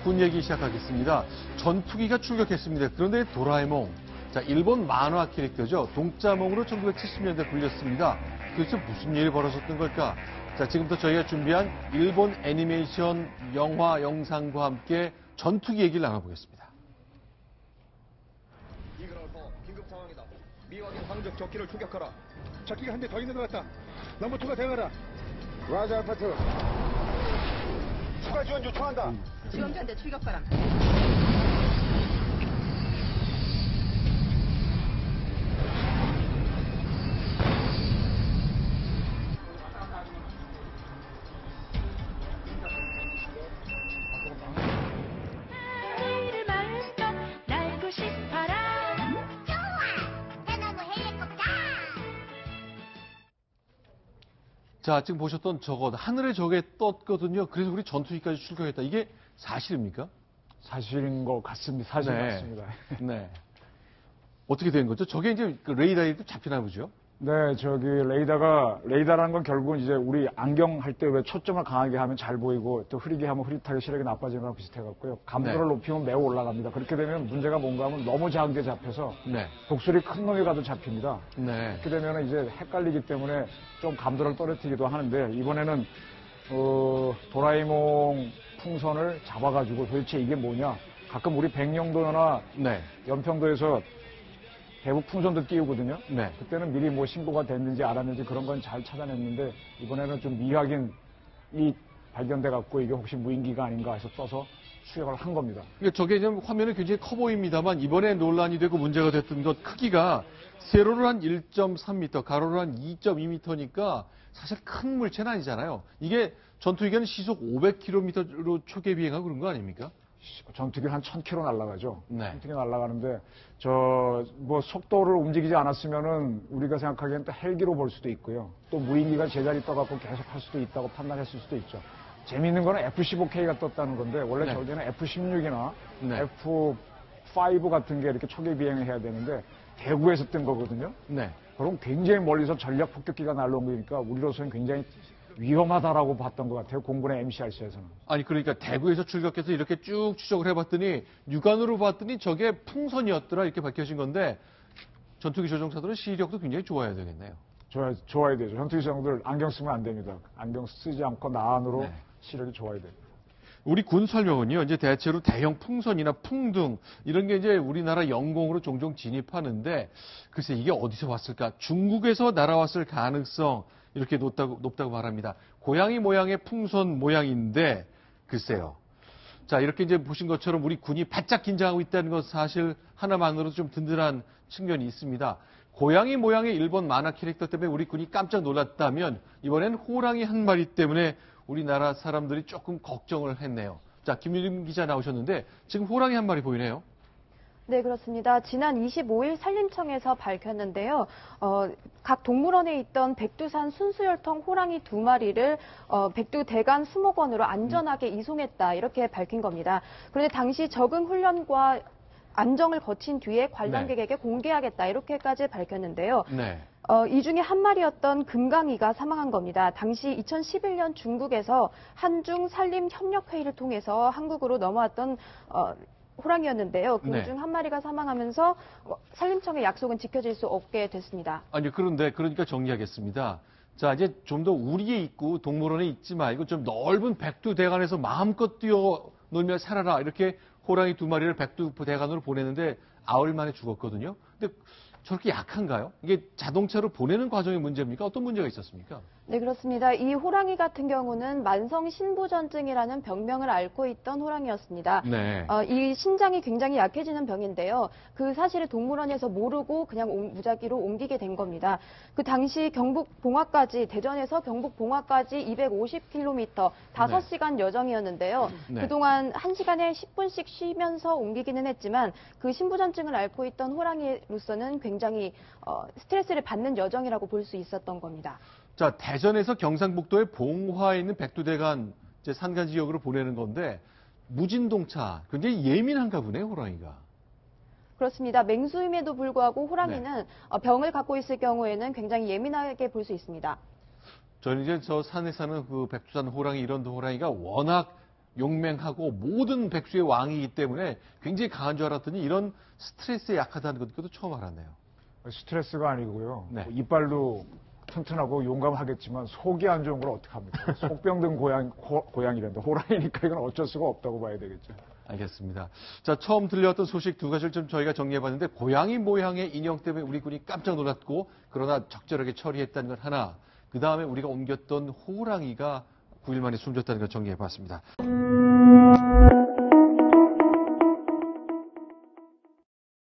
군 얘기 시작하겠습니다. 전투기가 출격했습니다. 그런데 도라에몽, 자, 일본 만화 캐릭터죠. 동자몽으로 1970년대 불렸습니다. 도대체 무슨 일이 벌어졌던 걸까? 자, 지금부터 저희가 준비한 일본 애니메이션 영화 영상과 함께 전투기 얘기를 나눠보겠습니다. 이그라서 긴급 상황이다. 미확인 황적 적기를 추격하라. 적기가 한 대 더 있는 것 같다. 넘버 2가 대응하라. 라자 알파트. 추가 지원 요청한다. 지원편대 출격 바람. 하늘을 마음껏 날고 싶어라. 좋아! 대나무 헬리콥터! 자, 지금 보셨던 저거, 하늘에 저게 떴거든요. 그래서 우리 전투기까지 출격했다. 이게 사실입니까? 사실인 것 같습니다. 사실 네. 같습니다. 네. 어떻게 된 거죠? 저게 이제 그 레이더에도 잡히나 보죠? 네, 레이더라는 건 결국은 이제 우리 안경 할 때 왜 초점을 강하게 하면 잘 보이고 또 흐리게 하면 흐릿하게 시력이 나빠지는 거랑 비슷해갖고요. 감도를 네. 높이면 매우 올라갑니다. 그렇게 되면 문제가 뭔가 하면 너무 작은 게 잡혀서 네. 독수리 큰 놈이 가도 잡힙니다. 네. 그렇게 되면 이제 헷갈리기 때문에 좀 감도를 떨어뜨리기도 하는데 이번에는 도라에몽 풍선을 잡아가지고 도대체 이게 뭐냐. 가끔 우리 백령도나 네. 연평도에서 대북 풍선도 띄우거든요. 네. 그때는 미리 뭐 신고가 됐는지 알았는지 그런 건 잘 찾아냈는데 이번에는 좀 미확인이 발견돼 갖고 이게 혹시 무인기가 아닌가 해서 떠서 추격을 한 겁니다. 그러니까 저게 좀 화면은 굉장히 커 보입니다만 이번에 논란이 되고 문제가 됐던 것 크기가 세로로 한 1.3m, 가로로 한 2.2m니까 사실 큰 물체는 아니잖아요. 이게 전투기는 시속 500km로 초계 비행하고 그런 거 아닙니까? 전투기는 한 1000km 날아가죠. 네. 1000km 날아가는데 뭐 속도를 움직이지 않았으면은 우리가 생각하기엔 또 헬기로 볼 수도 있고요. 또 무인기가 제자리 떠갖고 계속 할 수도 있다고 판단했을 수도 있죠. 재미있는 거는 F-15K가 떴다는 건데 원래 네. 저기는 F-16이나 네. F-5 같은 게 이렇게 초계 비행을 해야 되는데 대구에서 뜬 거거든요. 네. 그럼 굉장히 멀리서 전략 폭격기가 날라온 거니까 우리로서는 굉장히 위험하다라고 봤던 것 같아요. 공군의 MCRC에서는. 아니 그러니까 대구에서 출격해서 이렇게 쭉 추적을 해봤더니 육안으로 봤더니 저게 풍선이었더라 이렇게 밝혀진 건데 전투기 조종사들은 시력도 굉장히 좋아야 되겠네요. 좋아야 되죠. 전투기 조종들 안경 쓰면 안 됩니다. 안경 쓰지 않고 나안으로 네. 시력이 좋아야 돼요. 우리 군 설명은요, 이제 대체로 대형 풍선이나 풍등, 이런 게 이제 우리나라 영공으로 종종 진입하는데, 글쎄 이게 어디서 왔을까? 중국에서 날아왔을 가능성, 이렇게 높다고 말합니다. 고양이 모양의 풍선 모양인데, 글쎄요. 자, 이렇게 이제 보신 것처럼 우리 군이 바짝 긴장하고 있다는 것 사실 하나만으로도 좀 든든한 측면이 있습니다. 고양이 모양의 일본 만화 캐릭터 때문에 우리 군이 깜짝 놀랐다면, 이번엔 호랑이 한 마리 때문에 우리나라 사람들이 조금 걱정을 했네요. 자, 김유림 기자 나오셨는데 지금 호랑이 한 마리 보이네요. 네, 그렇습니다. 지난 25일 산림청에서 밝혔는데요. 각 동물원에 있던 백두산 순수혈통 호랑이 2마리를 백두대간 수목원으로 안전하게 이송했다. 이렇게 밝힌 겁니다. 그런데 당시 적응 훈련과 안정을 거친 뒤에 관람객에게 공개하겠다. 이렇게까지 밝혔는데요. 네. 이 중에 한 마리였던 금강이가 사망한 겁니다. 당시 2011년 중국에서 한중 산림 협력 회의를 통해서 한국으로 넘어왔던 호랑이였는데요. 그 중 한 마리가 사망하면서 산림청의 약속은 지켜질 수 없게 됐습니다. 아니 그러니까 정리하겠습니다. 자, 이제 좀 더 우리에 있고 동물원에 있지 말고 좀 넓은 백두대간에서 마음껏 뛰어놀며 살아라. 이렇게 호랑이 2마리를 백두대간으로 보내는데 아흘 만에 죽었거든요. 근데 저렇게 약한가요? 이게 자동차로 보내는 과정의 문제입니까? 어떤 문제가 있었습니까? 네, 그렇습니다. 이 호랑이 같은 경우는 만성 신부전증이라는 병명을 앓고 있던 호랑이였습니다. 네. 이 신장이 굉장히 약해지는 병인데요. 그 사실을 동물원에서 모르고 그냥 무작위로 옮기게 된 겁니다. 그 당시 대전에서 경북 봉화까지 250km, 5시간 여정이었는데요. 네. 그동안 1시간에 10분씩 쉬면서 옮기기는 했지만 그 신부전증을 앓고 있던 호랑이로서는 굉장히 스트레스를 받는 여정이라고 볼 수 있었던 겁니다. 자, 대전에서 경상북도의 봉화에 있는 백두대간 산간 지역으로 보내는 건데 무진동차 굉장히 예민한가 보네요, 호랑이가. 그렇습니다. 맹수임에도 불구하고 호랑이는 병을 갖고 있을 경우에는 굉장히 예민하게 볼 수 있습니다. 저는 이제 저 산에 사는 그 백두산 호랑이 이런 호랑이가 워낙 용맹하고 모든 백수의 왕이기 때문에 굉장히 강한 줄 알았더니 이런 스트레스에 약하다는 것도 처음 알았네요. 스트레스가 아니고요. 네. 뭐 이빨도 튼튼하고 용감하겠지만 속이 안 좋은 걸 어떡합니까? 속병든 고양이란다. 호랑이니까 이건 어쩔 수가 없다고 봐야 되겠죠. 알겠습니다. 자, 처음 들려왔던 소식 두 가지를 좀 저희가 정리해봤는데 고양이 모양의 인형 때문에 우리 군이 깜짝 놀랐고 그러나 적절하게 처리했다는 건 하나, 그 다음에 우리가 옮겼던 호랑이가 9일 만에 숨졌다는 걸 정리해봤습니다.